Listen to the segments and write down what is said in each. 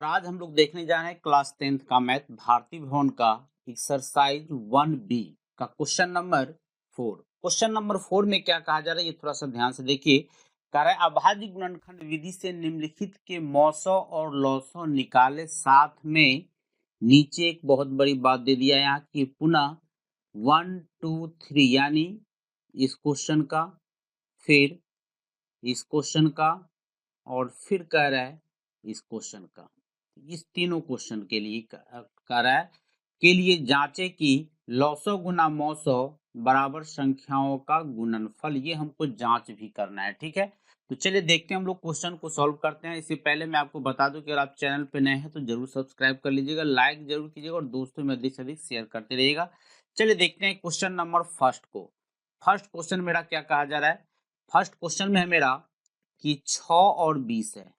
आज हम लोग देखने जा रहे हैं क्लास 10th का मैथ भारती भवन का एक्सरसाइज 1B का क्वेश्चन नंबर 4। क्वेश्चन नंबर 4 में क्या कहा जा रहा है ये थोड़ा सा ध्यान से देखिए। कह रहा है अभाज्य गुणनखंड विधि से निम्नलिखित के मौसों और लौसों निकाले, साथ में नीचे एक बहुत बड़ी बात दे दिया है यहाँ की पुनः 1 2 3 यानी इस क्वेश्चन का, फिर इस क्वेश्चन का और फिर कह रहा है इस क्वेश्चन का। इस तीनों क्वेश्चन के लिए कह रहा है के लिए जांचे कि लौसौ गुना मौसौ बराबर संख्याओं का गुणनफल। ये हमको जांच भी करना है, ठीक है। तो चलिए देखते हैं हम लोग क्वेश्चन को सॉल्व करते हैं। इससे पहले मैं आपको बता दूं कि अगर आप चैनल पे नए हैं तो जरूर सब्सक्राइब कर लीजिएगा, लाइक जरूर कीजिएगा और दोस्तों में अधिक से अधिक शेयर करते रहिएगा। चलिए देखते हैं क्वेश्चन नंबर फर्स्ट को। फर्स्ट क्वेश्चन मेरा क्या कहा जा रहा है। फर्स्ट क्वेश्चन में है मेरा कि 6 और 20 है,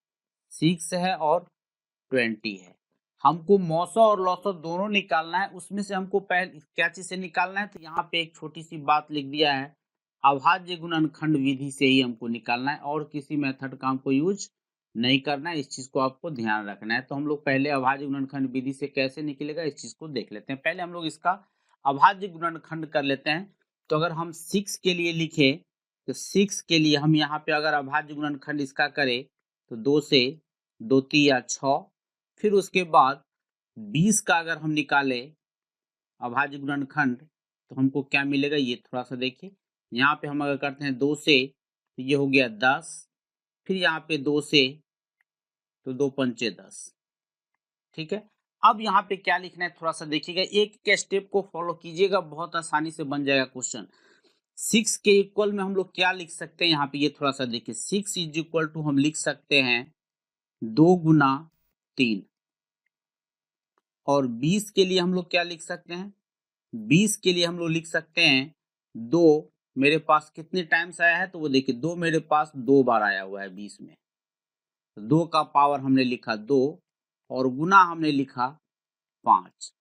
6 है और 20 है। हमको मौसौ और लौसौ दोनों निकालना है। उसमें से हमको पहले क्या चीज से निकालना है, तो यहाँ पे एक छोटी सी बात लिख दिया है, अभाज्य गुणनखंड विधि से ही हमको निकालना है और किसी मेथड का हमको यूज नहीं करना है। इस चीज को आपको ध्यान रखना है। तो हम लोग पहले अभाज्य गुणनखंड विधि से कैसे निकलेगा इस चीज को देख लेते हैं। पहले हम लोग इसका अभाज्य गुणनखंड कर लेते हैं। तो अगर हम 6 के लिए लिखे तो 6 के लिए हम यहाँ पे अगर अभाज्य गुणनखंड इसका करें तो 2 से 2 तिया 6, फिर उसके बाद 20 का अगर हम निकाले अभाज्य गुणनखंड तो हमको क्या मिलेगा ये थोड़ा सा देखिए। यहाँ पे हम अगर करते हैं 2 से तो ये हो गया 10, फिर यहाँ पे 2 से तो 2 पंचे 10, ठीक है। अब यहाँ पे क्या लिखना है थोड़ा सा देखिएगा, एक एक स्टेप को फॉलो कीजिएगा, बहुत आसानी से बन जाएगा क्वेश्चन। 6 के इक्वल में हम लोग क्या लिख सकते हैं यहाँ पे ये थोड़ा सा देखिए। 6 इज इक्वल टू हम लिख सकते हैं 2 गुना 3। और 20 के लिए हम लोग क्या लिख सकते हैं, 20 के लिए हम लोग लिख सकते हैं 2। मेरे पास कितने टाइम्स आया है तो वो देखिए 2 मेरे पास 2 बार आया हुआ है 20 में। तो 2 का पावर हमने लिखा 2 और गुना हमने लिखा 5।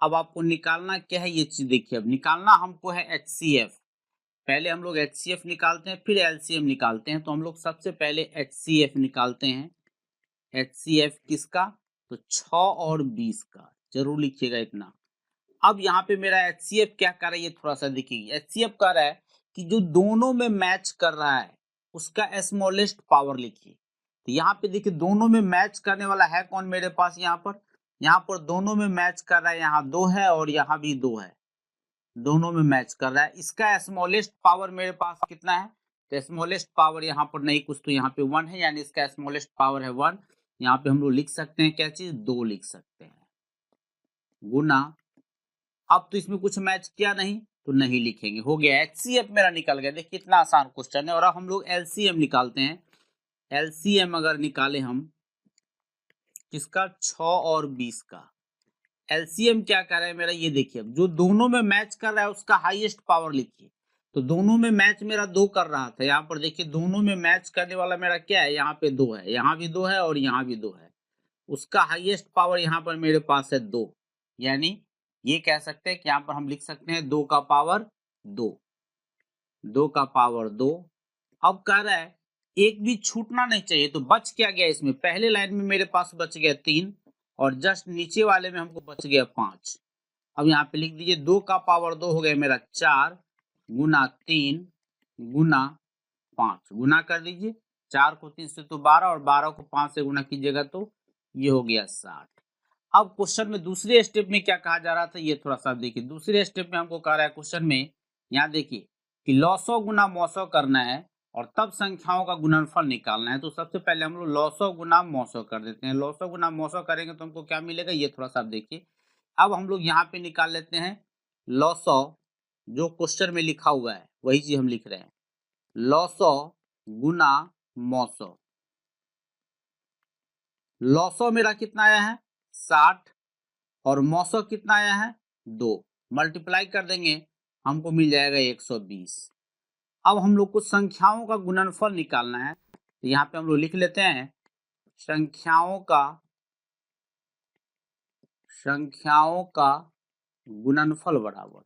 अब आपको निकालना क्या है ये चीज देखिए। अब निकालना हमको है HCF। पहले हम लोग HCF निकालते हैं फिर LCM निकालते हैं। तो हम लोग सबसे पहले HCF निकालते हैं। HCF किसका, तो 6 और 20 का, जरूर लिखिएगा इतना। अब यहाँ पे मेरा HCF क्या कर रहा है ये थोड़ा सा देखिए। HCF कह रहा है कि जो दोनों में मैच कर रहा है उसका स्मॉलेस्ट पावर लिखिए। तो यहाँ पे देखिए दोनों में मैच करने वाला है कौन मेरे पास, यहाँ पर दोनों में मैच कर रहा है, यहाँ 2 है और यहाँ भी 2 है, दोनों में मैच कर रहा है। इसका स्मॉलेस्ट पावर मेरे पास कितना है, तो स्मॉलेस्ट पावर यहाँ पर नहीं कुछ तो यहाँ पे 1 है, यानी इसका स्मॉलेस्ट पावर है 1। यहाँ पे हम लोग लिख सकते हैं क्या चीज, 2 लिख सकते हैं गुना। अब तो इसमें कुछ मैच किया नहीं तो नहीं लिखेंगे, हो गया। HCF मेरा निकल गया। देखिए कितना आसान क्वेश्चन है। और अब हम लोग LCM निकालते हैं। LCM अगर निकाले हम किसका, 6 और 20 का। LCM क्या कर रहा है मेरा ये देखिए। अब जो दोनों में मैच कर रहा है उसका हाईएस्ट पावर लिखिए। तो दोनों में मैच मेरा 2 कर रहा था, यहाँ पर देखिए दोनों में मैच करने वाला मेरा क्या है, यहाँ पे 2 है, यहाँ भी 2 है और यहाँ भी 2 है। उसका हाईएस्ट पावर यहाँ पर मेरे पास है 2, यानी ये कह सकते हैं कि यहाँ पर हम लिख सकते हैं 2 का पावर 2, 2 का पावर 2। अब कह रहा है एक भी छूटना नहीं चाहिए, तो बच क्या गया इसमें, पहले लाइन में मेरे पास बच गया 3 और जस्ट नीचे वाले में हमको बच गया 5। अब यहाँ पे लिख दीजिए 2 का पावर 2 हो गया मेरा 4 गुना 3 गुना 5, गुना कर दीजिए। 4 को 3 से तो 12 और 12 को 5 से गुना कीजिएगा तो ये हो गया 60। अब क्वेश्चन में दूसरे स्टेप में क्या कहा जा रहा था ये थोड़ा सा देखिए। दूसरे स्टेप में हमको कह रहा है क्वेश्चन में, यहाँ देखिए कि लौसौ गुना मौसौ करना है और तब संख्याओं का गुणनफल निकालना है। तो सबसे पहले हम लोग लौसौ गुना मौसौ कर देते हैं। लौसौ गुना मौसौ करेंगे तो हमको क्या मिलेगा ये थोड़ा सा आप देखिए। अब हम लोग यहाँ पे निकाल लेते हैं लौसौ, जो क्वेश्चन में लिखा हुआ है वही चीज हम लिख रहे हैं। लौसौ गुना मौसौ, लौसौ मेरा कितना आया है 60 और मौसौ कितना आया है 2, मल्टीप्लाई कर देंगे हमको मिल जाएगा 120। अब हम लोग को संख्याओं का गुणनफल निकालना है। तो यहाँ पे हम लोग लिख लेते हैं संख्याओं का गुणनफल बराबर,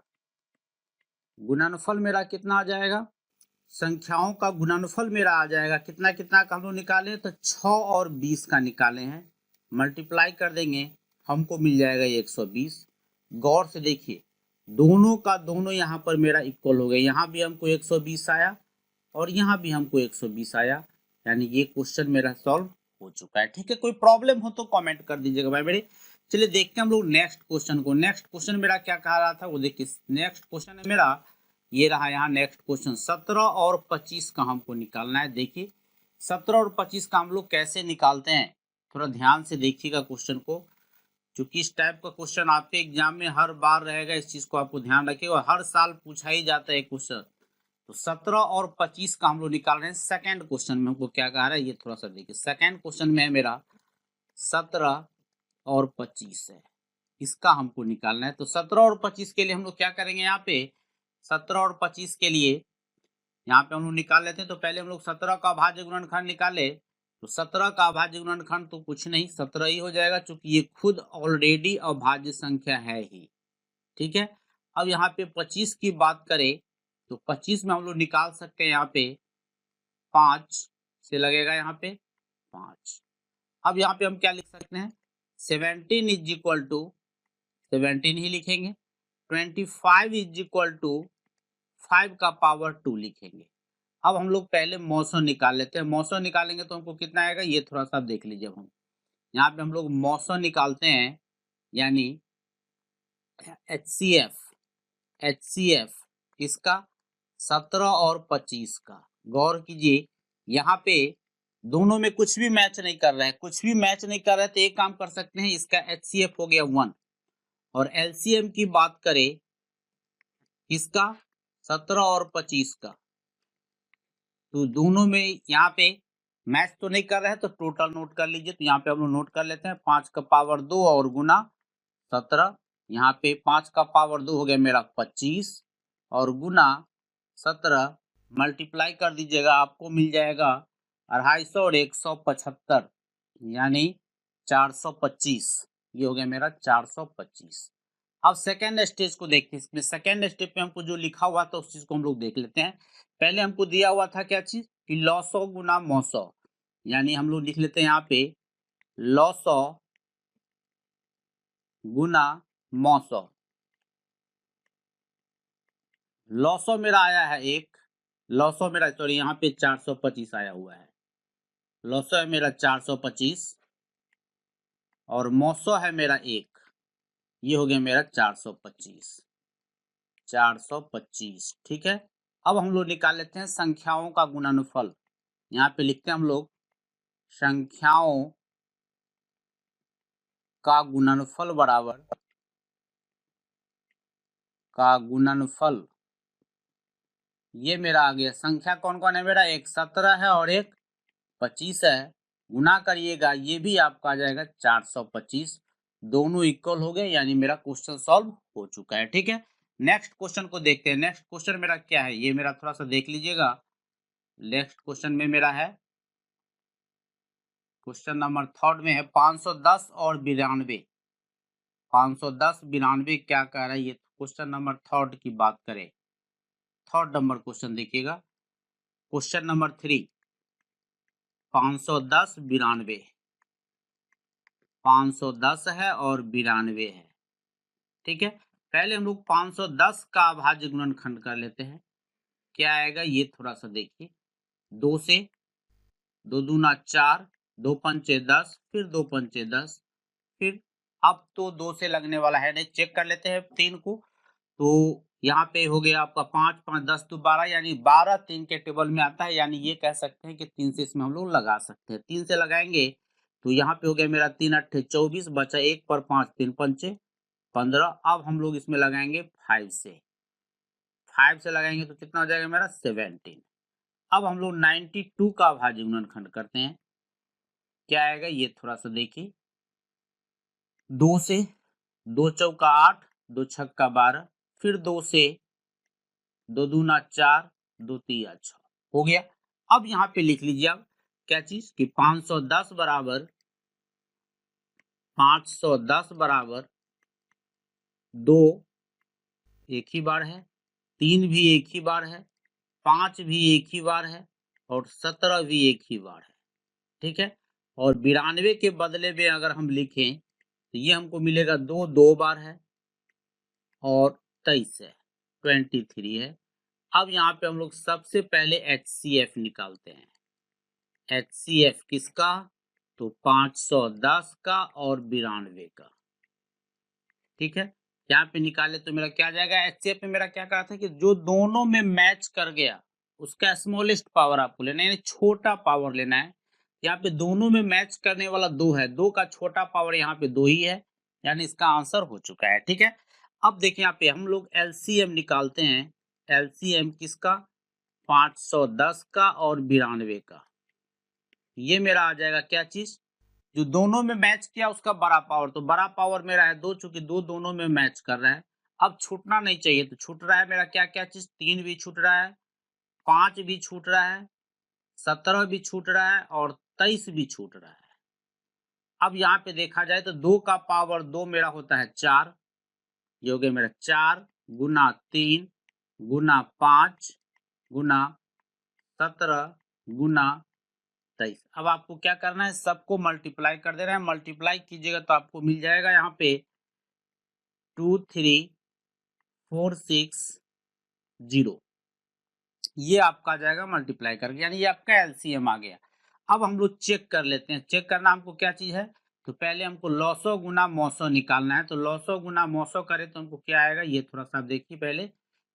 गुणनफल मेरा कितना आ जाएगा, संख्याओं का गुणनफल मेरा आ जाएगा कितना कितना का हम लोग निकाले, तो 6 और 20 का निकाले हैं। मल्टीप्लाई कर देंगे, हमको मिल जाएगा 120। गौर से देखिए, दोनों का दोनों यहाँ पर मेरा इक्वल हो गया, यहाँ भी हमको 120 आया और यहाँ भी हमको 120 आया, यानी ये क्वेश्चन मेरा सॉल्व हो चुका है। ठीक है, कोई प्रॉब्लम हो तो कमेंट कर दीजिएगा भाई मेरे। चलिए देखते हैं हम लोग नेक्स्ट क्वेश्चन को। नेक्स्ट क्वेश्चन मेरा क्या कह रहा था वो देखिए, नेक्स्ट क्वेश्चन है मेरा ये रहा यहाँ नेक्स्ट क्वेश्चन। 17 और 25 का हमको निकालना है। देखिए 17 और 25 का हम लोग कैसे निकालते हैं, थोड़ा ध्यान से देखिएगा क्वेश्चन को, क्योंकि इस टाइप का क्वेश्चन आपके एग्जाम में हर बार रहेगा, इस चीज को आपको ध्यान रखिएगा, हर साल पूछा ही जाता है क्वेश्चन। तो 17 और 25 का हम लोग निकाल रहे हैं। सेकंड क्वेश्चन में हमको क्या कह रहा है ये थोड़ा सा देखिए। सेकंड क्वेश्चन में है मेरा 17 और 25 है, इसका हमको निकालना है। तो 17 और 25 के लिए हम लोग क्या करेंगे, यहाँ पे 17 और 25 के लिए यहाँ पे हम लोग निकाल लेते हैं। तो पहले हम लोग 17 का अभाज्य गुणनखंड निकाले, तो 17 का अभाज्य गुणनखंड तो कुछ नहीं 17 ही हो जाएगा, क्योंकि ये खुद ऑलरेडी अभाज्य संख्या है ही। ठीक है, अब यहाँ पे 25 की बात करें तो 25 में हम लोग निकाल सकते हैं, यहाँ पे 5 से लगेगा, यहाँ पे 5। अब यहाँ पे हम क्या लिख सकते हैं, 17 इज इक्वल टू 17 ही लिखेंगे, 25 इज इक्वल टू 5 का पावर 2 लिखेंगे। अब हम लोग पहले मौसम निकाल लेते हैं। मौसम निकालेंगे तो हमको कितना आएगा ये थोड़ा सा देख लीजिए। हम यहाँ पे हम लोग मौसम निकालते हैं, यानी HCF इसका 17 और 25 का। गौर कीजिए यहाँ पे दोनों में कुछ भी मैच नहीं कर रहा है, कुछ भी मैच नहीं कर रहा है, तो एक काम कर सकते हैं, इसका HCF हो गया 1 और LCM की बात करें इसका 17 और 25 का, तो दोनों में यहाँ पे मैच तो नहीं कर रहा है, तो टोटल नोट कर लीजिए। तो यहाँ पे हम लोग नोट कर लेते हैं, 5 का पावर 2 और गुना 17, यहाँ पे 5 का पावर 2 हो गया मेरा 25 और गुना 17 मल्टीप्लाई कर दीजिएगा, आपको मिल जाएगा 250 और 175, यानी 425। ये हो गया मेरा 425। अब सेकेंड स्टेज को देखते हैं। इसमें सेकेंड स्टेप में हमको जो लिखा हुआ था उस चीज को हम लोग देख लेते हैं। पहले हमको दिया हुआ था क्या चीज कि लॉसो गुना मौसो, यानी हम लोग लिख लेते हैं यहाँ पे लॉसो गुना मौसो। लॉसो मेरा आया है 1, लॉसो मेरा सॉरी यहाँ पे 425 आया हुआ है। लॉसो है मेरा 425 और मौसो है मेरा 1, ये हो गया मेरा 425। 425 ठीक है। अब हम लोग निकाल लेते हैं संख्याओं का गुणनफल। यहाँ पे लिखते हैं हम लोग संख्याओं का गुणनफल बराबर का गुणनफल। ये मेरा आ गया, संख्या कौन कौन है मेरा, एक 17 है और एक 25 है, गुना करिएगा ये भी आपका आ जाएगा 425, दोनों इक्वल हो गए, यानी मेरा क्वेश्चन सॉल्व हो चुका है। ठीक है, नेक्स्ट क्वेश्चन को देखते हैं। नेक्स्ट क्वेश्चन मेरा क्या है ये मेरा थोड़ा सा देख लीजिएगा। नेक्स्ट क्वेश्चन में मेरा है क्वेश्चन नंबर थर्ड में है 510 और 92। 510 92 क्या कह रहा है ये क्वेश्चन नंबर थर्ड की बात करें, थर्ड नंबर क्वेश्चन देखिएगा। क्वेश्चन नंबर 3 510 92, 510 है और 92 है। ठीक है, पहले हम लोग 510 का अभाज्य गुणनखंड कर लेते हैं। क्या आएगा ये थोड़ा सा देखिए, 2 से 2 दूना 4, 2 पंचे 10, फिर 2 पंचे 10, फिर अब तो 2 से लगने वाला है नहीं, चेक कर लेते हैं 3 को। तो यहाँ पे हो गया आपका 5 5 10 तो 12, यानी 12 3 के टेबल में आता है, यानी ये कह सकते हैं कि 3 से इसमें हम लोग लगा सकते हैं। 3 से लगाएंगे तो यहाँ पे हो गया मेरा 3 अट्ठे 24, बचा 1 पर 5 3 पंचे 15। अब हम लोग इसमें लगाएंगे 5 से, 5 से लगाएंगे तो कितना हो जाएगा मेरा 17। अब हम लोग 92 का अभाज्य गुणनखंड करते हैं। क्या आएगा ये थोड़ा सा देखिए, 2 से 2 चौका 8, 2 छक्का 12, फिर 2 से 2 दूना 4, 2 तिया 6 हो गया। अब यहाँ पे लिख लीजिए आप क्या चीज कि 510 बराबर 2 एक ही बार है, 3 भी एक ही बार है, 5 भी एक ही बार है और 17 भी एक ही बार है। ठीक है, और 92 के बदले में अगर हम लिखें तो ये हमको मिलेगा 2 बार है और 23 है, 23 है। अब यहाँ पे हम लोग सबसे पहले HCF निकालते हैं। HCF किसका? तो 510 का और 92 का। ठीक है, यहाँ पे निकाले तो मेरा क्या आ जाएगा? HCF में मेरा क्या कहा था कि जो दोनों में मैच कर गया उसका स्मॉलेस्ट पावर आपको लेना है, यानी छोटा पावर लेना है। यहाँ पे दोनों में मैच करने वाला 2 है, 2 का छोटा पावर यहाँ पे 2 ही है, यानी इसका आंसर हो चुका है। ठीक है, अब देखिए यहाँ पे हम लोग LCM निकालते हैं। LCM किसका? 510 का और 92 का। ये मेरा आ जाएगा क्या चीज? जो दोनों में मैच किया उसका बड़ा पावर, तो बड़ा पावर मेरा है 2, चूंकि 2 दोनों में मैच कर रहा है। अब छूटना नहीं चाहिए, तो छूट रहा है मेरा क्या क्या चीज? 3 भी छूट रहा है, 5 भी छूट रहा है, 17 भी छूट रहा है और 23 भी छूट रहा है। अब यहाँ पे देखा जाए तो 2 का पावर 2 मेरा होता है 4, ये हो गया मेरा 4 गुना 3 गुना 5 गुना 17 गुना 23। अब आपको क्या करना है? सबको मल्टीप्लाई कर देना है। मल्टीप्लाई कीजिएगा तो आपको मिल जाएगा यहाँ पे 23460, ये आपका आ जाएगा मल्टीप्लाई करके, यानी ये आपका LCM आ गया। अब हम लोग चेक कर लेते हैं। चेक करना हमको क्या चीज है? तो पहले हमको लॉसो गुना मौसो निकालना है। तो लॉसो गुना मौसो करें तो हमको क्या आएगा? ये थोड़ा सा देखिए, पहले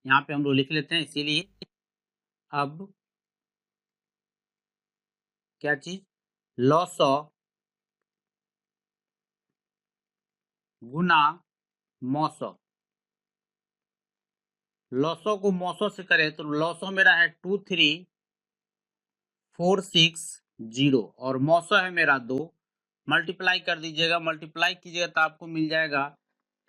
यहाँ पे हम लोग लिख लेते हैं। इसीलिए अब क्या चीज? लॉसो गुना मौसो। लॉसो को मौसो से करें तो लॉसो मेरा है 23460 और मौसो है मेरा 2। मल्टीप्लाई कर दीजिएगा, मल्टीप्लाई कीजिएगा तो आपको मिल जाएगा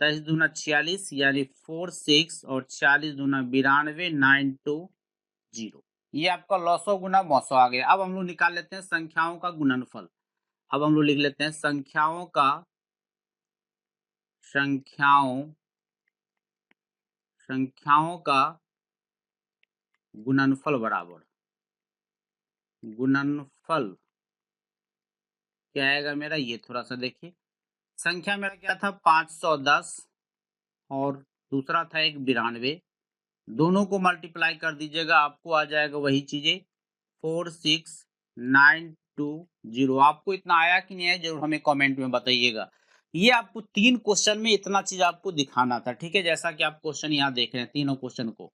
23 दूना 46, यानी 46 और 40 दूना 92, 920। ये आपका लॉसो गुना मौसो आ गया। अब हम लोग निकाल लेते हैं संख्याओं का गुणनफल। अब हम लोग लिख लेते हैं संख्याओं का गुणनफल बराबर गुणनफल क्या आएगा मेरा? ये थोड़ा सा देखिए, संख्या मेरा क्या था? 510 और दूसरा था एक 92। दोनों को मल्टीप्लाई कर दीजिएगा, आपको आ जाएगा वही चीजें 46920। आपको इतना आया कि नहीं है, जरूर हमें कमेंट में बताइएगा। ये आपको 3 क्वेश्चन में इतना चीज आपको दिखाना था। ठीक है, जैसा कि आप क्वेश्चन यहाँ देख रहे हैं तीनों क्वेश्चन को।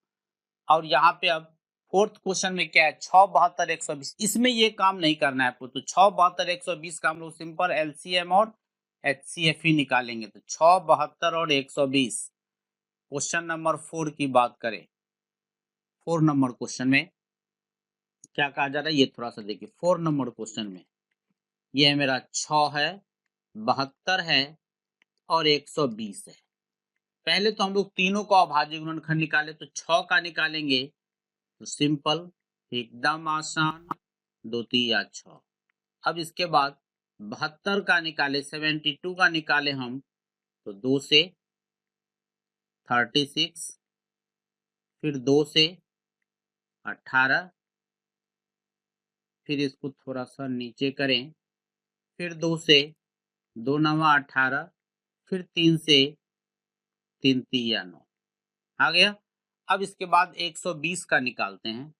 और यहाँ पे अब 4th क्वेश्चन में क्या है? 6, 72, 120। इसमें ये काम नहीं करना है आपको। तो 6, 72, 120 का हम लोग सिंपल LCM और HCF ही निकालेंगे। तो 6, 72 और 120। क्वेश्चन नंबर 4 की बात करें, 4 नंबर क्वेश्चन में क्या कहा जा रहा है? ये थोड़ा सा देखिए। 4 नंबर क्वेश्चन में ये है मेरा 6 है, 72 है और 120 है। पहले तो हम लोग तीनों का अभाज्य गुणनखंड निकाले। तो 6 का निकालेंगे तो सिंपल, एकदम आसान, 2 3 6। अब इसके बाद 72 का निकाले, 72 का निकाले हम तो 2 से 36, फिर 2 से 18, फिर इसको थोड़ा सा नीचे करें, फिर 2 से 2 9 18, फिर 3 से 3 3 9 आ गया। अब इसके बाद 120 का निकालते हैं।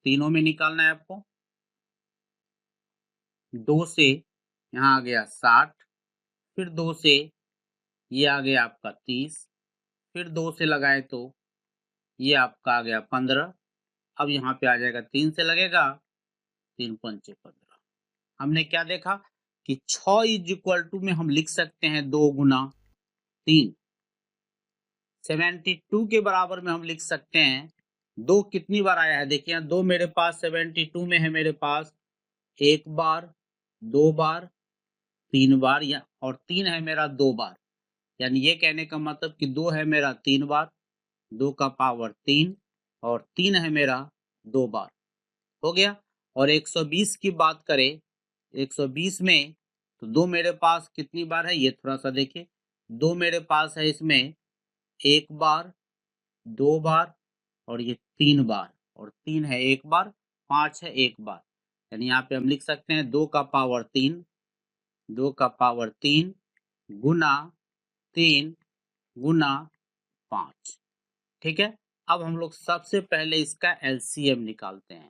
तीनों में निकालना है आपको। 2 से यहाँ आ गया 60, फिर 2 से ये आ गया आपका 30, फिर 2 से लगाए तो ये आपका आ गया 15। अब यहाँ पे आ जाएगा 3 से लगेगा, 3 पंचे 15। हमने क्या देखा कि 6 इज इक्वल टू में हम लिख सकते हैं 2 गुना 3। 72 के बराबर में हम लिख सकते हैं 2 कितनी बार आया है? देखिए 2 मेरे पास 72 में है, मेरे पास 1 बार, 2 बार, 3 बार, या और 3 है मेरा 2 बार। यानी ये कहने का मतलब कि 2 है मेरा 3 बार, 2 का पावर 3 और 3 है मेरा 2 बार। हो गया। और 120 की बात करें, 120 में तो 2 मेरे पास कितनी बार है? ये थोड़ा सा देखिए। 2 मेरे पास है इसमें 1 बार, 2 बार और ये 3 बार, और 3 है 1 बार, 5 है 1 बार। यानी यहाँ पे हम लिख सकते हैं 2 का पावर 3, 2 का पावर 3 गुना 3 गुना 5। ठीक है, अब हम लोग सबसे पहले इसका एलसीएम निकालते हैं,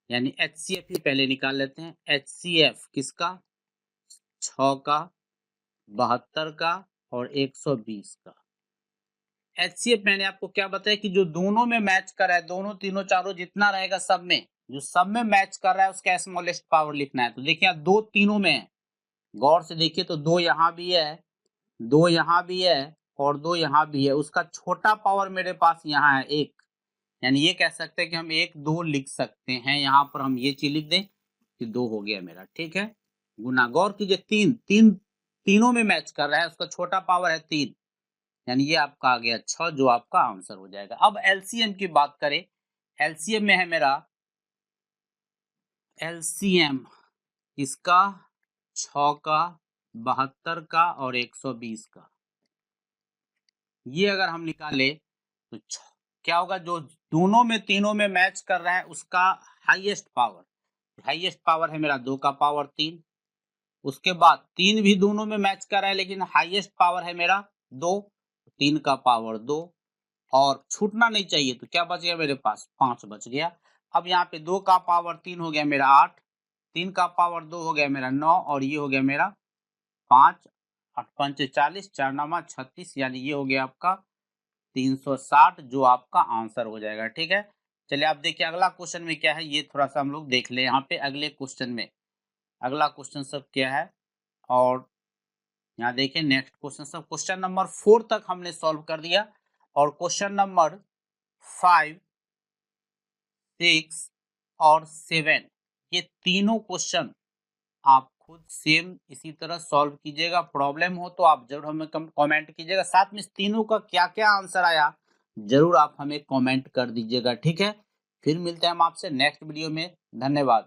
यानी एचसीएफ ही पहले निकाल लेते हैं। एचसीएफ किसका? 6 का, 72 का और 120 का। एचसीएफ मैंने आपको क्या बताया कि जो दोनों में मैच कर रहा है, दोनों तीनों चारों जितना रहेगा सब में, जो सब में मैच कर रहा है उसका स्मॉलेस्ट पावर लिखना है। तो देखिए यहाँ दो तीनों में है, गौर से देखिए तो 2 यहाँ भी है, 2 यहाँ भी है और 2 यहाँ भी है। उसका छोटा पावर मेरे पास यहाँ है 1, यानी ये कह सकते हैं कि हम 1 2 लिख सकते हैं। यहाँ पर हम ये चीज लिख दें कि 2 हो गया मेरा। ठीक है, गुना, गौर कीजिए 3 तीनों में मैच कर रहा है, उसका छोटा पावर है 3, यानी ये आपका आ गया 6, जो आपका आंसर हो जाएगा। अब एलसीएम की बात करें, एलसीएम में है मेरा, एलसीएम इसका 6 का, 72 का और 120 का, ये अगर हम निकाले तो क्या होगा? जो दोनों में तीनों में मैच कर रहा है उसका हाईएस्ट पावर है मेरा 2 का पावर 3। उसके बाद 3 भी दोनों में मैच कर रहा है, लेकिन हाईएस्ट पावर है मेरा 2, 3 का पावर 2, और छूटना नहीं चाहिए। तो क्या बच गया मेरे पास? 5 बच गया। अब यहाँ पे 2 का पावर 3 हो गया मेरा 8, 3 का पावर 2 हो गया मेरा 9 और ये हो गया मेरा 5, 8 पंच 40, 4 9 36, यानी ये हो गया आपका 360, जो आपका आंसर हो जाएगा। ठीक है, चलिए आप देखिए अगला क्वेश्चन में क्या है, ये थोड़ा सा हम लोग देख ले। यहाँ पे अगले क्वेश्चन में, अगला क्वेश्चन सब क्या है, और यहाँ देखिए नेक्स्ट क्वेश्चन सब, क्वेश्चन नंबर 4 तक हमने सॉल्व कर दिया, और क्वेश्चन नंबर 5, 6 और 7, ये तीनों क्वेश्चन आप खुद सेम इसी तरह सॉल्व कीजिएगा। प्रॉब्लम हो तो आप जरूर हमें कमेंट कीजिएगा, साथ में इस तीनों का क्या क्या आंसर आया जरूर आप हमें कमेंट कर दीजिएगा। ठीक है, फिर मिलते हैं हम आपसे नेक्स्ट वीडियो में। धन्यवाद।